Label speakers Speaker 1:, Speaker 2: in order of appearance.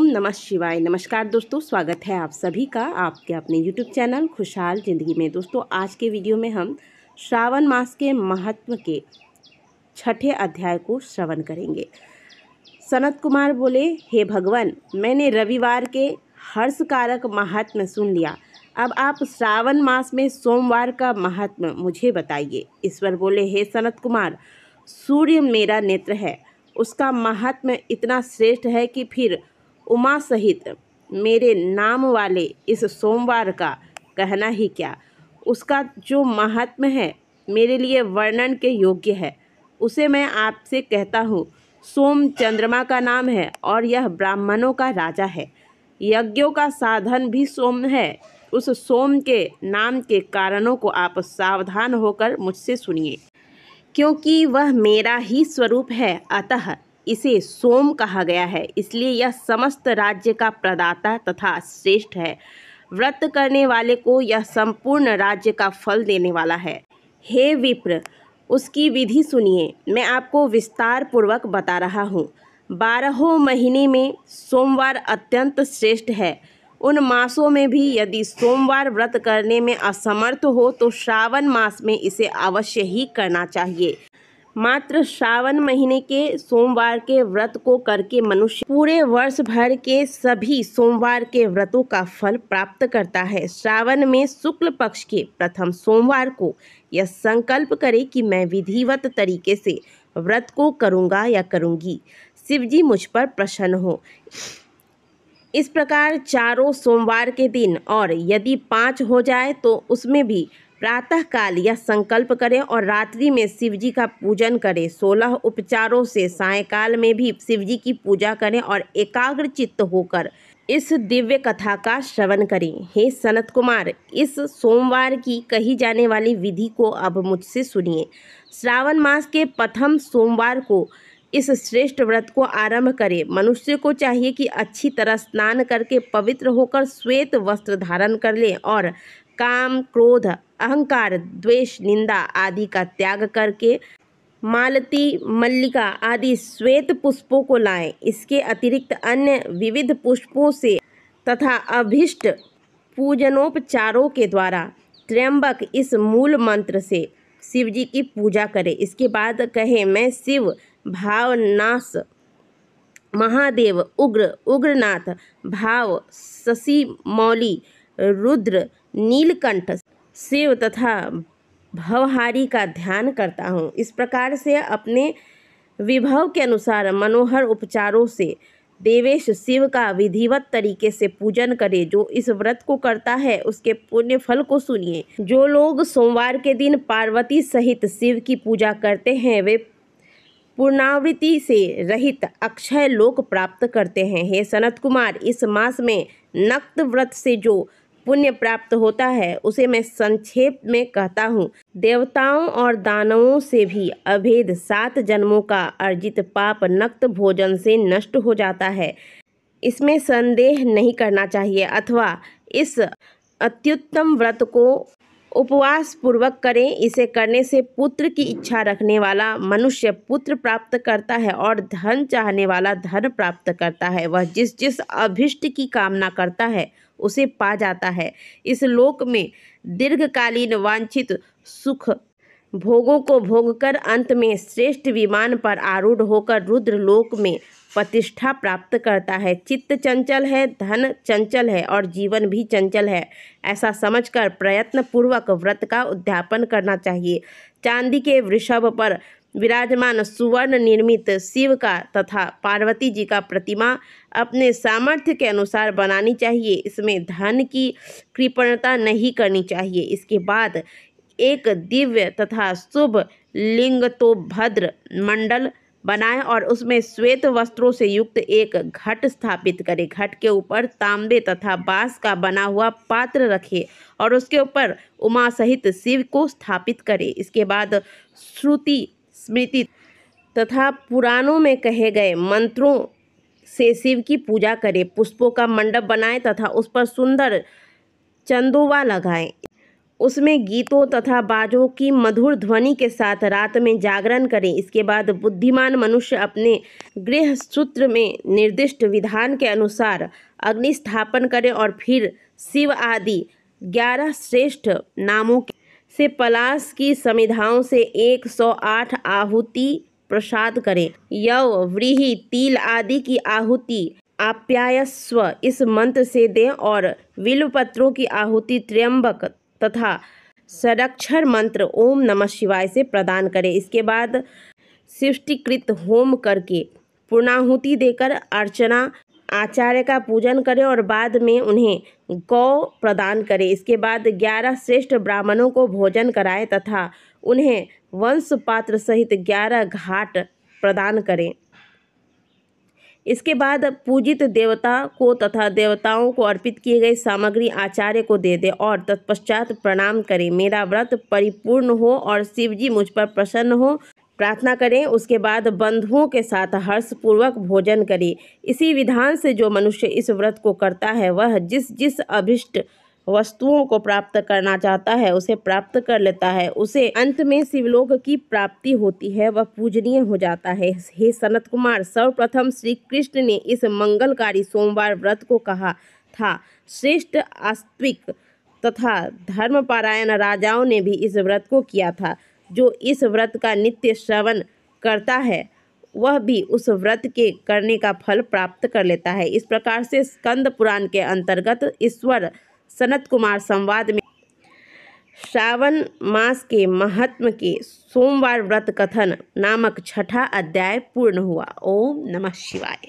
Speaker 1: नमः शिवाय। नमस्कार दोस्तों, स्वागत है आप सभी का आपके अपने YouTube चैनल खुशहाल ज़िंदगी में। दोस्तों, आज के वीडियो में हम श्रावण मास के महत्व के 6ठे अध्याय को श्रवण करेंगे। सनत कुमार बोले, हे भगवान, मैंने रविवार के हर्षकारक महात्म्य सुन लिया। अब आप श्रावण मास में सोमवार का महात्म्य मुझे बताइए। ईश्वर बोले, हे सनत कुमार, सूर्य मेरा नेत्र है, उसका महात्म्य इतना श्रेष्ठ है कि फिर उमा सहित मेरे नाम वाले इस सोमवार का कहना ही क्या। उसका जो महात्म्य है मेरे लिए वर्णन के योग्य है, उसे मैं आपसे कहता हूँ। सोम चंद्रमा का नाम है और यह ब्राह्मणों का राजा है। यज्ञों का साधन भी सोम है। उस सोम के नाम के कारणों को आप सावधान होकर मुझसे सुनिए, क्योंकि वह मेरा ही स्वरूप है, अतः इसे सोम कहा गया है। इसलिए यह समस्त राज्य का प्रदाता तथा श्रेष्ठ है। व्रत करने वाले को यह संपूर्ण राज्य का फल देने वाला है। हे विप्र, उसकी विधि सुनिए। मैं आपको विस्तार पूर्वक बता रहा हूँ। 12 महीने में सोमवार अत्यंत श्रेष्ठ है। उन मासों में भी यदि सोमवार व्रत करने में असमर्थ हो तो श्रावण मास में इसे अवश्य ही करना चाहिए। मात्र श्रावण महीने के सोमवार के व्रत को करके मनुष्य पूरे वर्ष भर के सभी सोमवार के व्रतों का फल प्राप्त करता है। श्रावण में शुक्ल पक्ष के प्रथम सोमवार को यह संकल्प करे कि मैं विधिवत तरीके से व्रत को करूँगा या करूँगी, शिवजी मुझ पर प्रसन्न हो। इस प्रकार चारों सोमवार के दिन, और यदि 5 हो जाए तो उसमें भी प्रातः काल यह संकल्प करें और रात्रि में शिवजी का पूजन करें। 16 उपचारों से सायंकाल में भी शिवजी की पूजा करें और एकाग्र चित्त होकर इस दिव्य कथा का श्रवण करें। हे सनत कुमार, इस सोमवार की कही जाने वाली विधि को अब मुझसे सुनिए। श्रावण मास के प्रथम सोमवार को इस श्रेष्ठ व्रत को आरंभ करें। मनुष्य को चाहिए कि अच्छी तरह स्नान करके पवित्र होकर श्वेत वस्त्र धारण कर ले और काम, क्रोध, अहंकार, द्वेष, निंदा आदि का त्याग करके मालती, मल्लिका आदि श्वेत पुष्पों को लाएं। इसके अतिरिक्त अन्य विविध पुष्पों से तथा अभिष्ट पूजनोपचारों के द्वारा त्र्यंबक इस मूल मंत्र से शिवजी की पूजा करें। इसके बाद कहें, मैं शिव, भावनाश, महादेव, उग्र, उग्रनाथ, भाव, शशि मौली, रुद्र, नीलकंठ, शिव तथा भवहारी का ध्यान करता हूँ। इस प्रकार से अपने विभव के अनुसार मनोहर उपचारों से देवेश शिव का विधिवत तरीके से पूजन करे। जो इस व्रत को करता है उसके पुण्य फल को सुनिए। जो लोग सोमवार के दिन पार्वती सहित शिव की पूजा करते हैं वे पुनरावृत्ति से रहित अक्षय लोक प्राप्त करते हैं। हे सनत कुमार, इस मास में नक्त व्रत से जो पुण्य प्राप्त होता है उसे मैं संक्षेप में कहता हूँ। देवताओं और दानवों से भी अभेद 7 जन्मों का अर्जित पाप नक्त भोजन से नष्ट हो जाता है, इसमें संदेह नहीं करना चाहिए। अथवा इस अत्युत्तम व्रत को उपवास पूर्वक करें। इसे करने से पुत्र की इच्छा रखने वाला मनुष्य पुत्र प्राप्त करता है और धन चाहने वाला धन प्राप्त करता है। वह जिस जिस अभिष्ट की कामना करता है उसे पा जाता है। इस लोक में दीर्घकालीन वांछित सुख भोगों को भोगकर अंत में श्रेष्ठ विमान पर आरूढ़ होकर रुद्र लोक में प्रतिष्ठा प्राप्त करता है। चित्त चंचल है, धन चंचल है और जीवन भी चंचल है, ऐसा समझकर प्रयत्न पूर्वक व्रत का उद्यापन करना चाहिए। चांदी के वृषभ पर विराजमान सुवर्ण निर्मित शिव का तथा पार्वती जी का प्रतिमा अपने सामर्थ्य के अनुसार बनानी चाहिए। इसमें धन की कृपणता नहीं करनी चाहिए। इसके बाद एक दिव्य तथा शुभ लिंगतोभद्र मंडल बनाएं और उसमें श्वेत वस्त्रों से युक्त एक घट स्थापित करें। घट के ऊपर तांबे तथा बांस का बना हुआ पात्र रखें और उसके ऊपर उमा सहित शिव को स्थापित करें। इसके बाद श्रुति, स्मृति तथा पुराणों में कहे गए मंत्रों से शिव की पूजा करें। पुष्पों का मंडप बनाएं तथा उस पर सुंदर चंदोवा लगाएं। उसमें गीतों तथा बाजों की मधुर ध्वनि के साथ रात में जागरण करें। इसके बाद बुद्धिमान मनुष्य अपने गृह सूत्र में निर्दिष्ट विधान के अनुसार अग्नि स्थापन करें और फिर शिव आदि 11 श्रेष्ठ नामों से पलाश की समिधाओं से 108 आहुति प्रसाद करें। यव, व्रीहि, तिल आदि की आहुति आप्यायस्व इस मंत्र से दें और बिल्वपत्रों की आहुति त्र्यंबक तथा षडाक्षर मंत्र ओम नमः शिवाय से प्रदान करें। इसके बाद शिष्टीकृत होम करके पूर्णाहुति देकर अर्चना आचार्य का पूजन करें और बाद में उन्हें गौ प्रदान करें। इसके बाद 11 श्रेष्ठ ब्राह्मणों को भोजन कराएं तथा उन्हें वंश पात्र सहित 11 घाट प्रदान करें। इसके बाद पूजित देवता को तथा देवताओं को अर्पित किए गए सामग्री आचार्य को दे दें और तत्पश्चात प्रणाम करें। मेरा व्रत परिपूर्ण हो और शिवजी मुझ पर प्रसन्न हो प्रार्थना करें। उसके बाद बंधुओं के साथ हर्षपूर्वक भोजन करें। इसी विधान से जो मनुष्य इस व्रत को करता है वह जिस जिस अभिष्ट वस्तुओं को प्राप्त करना चाहता है उसे प्राप्त कर लेता है। उसे अंत में शिवलोक की प्राप्ति होती है, वह पूजनीय हो जाता है। हे सनत कुमार, सर्वप्रथम श्री कृष्ण ने इस मंगलकारी सोमवार व्रत को कहा था। श्रेष्ठ आस्तिक तथा धर्मपरायण राजाओं ने भी इस व्रत को किया था। जो इस व्रत का नित्य श्रवण करता है वह भी उस व्रत के करने का फल प्राप्त कर लेता है। इस प्रकार से स्कंद पुराण के अंतर्गत ईश्वर सनत कुमार संवाद में श्रावण मास के महात्म के सोमवार व्रत कथन नामक छठा अध्याय पूर्ण हुआ। ओम नमः शिवाय।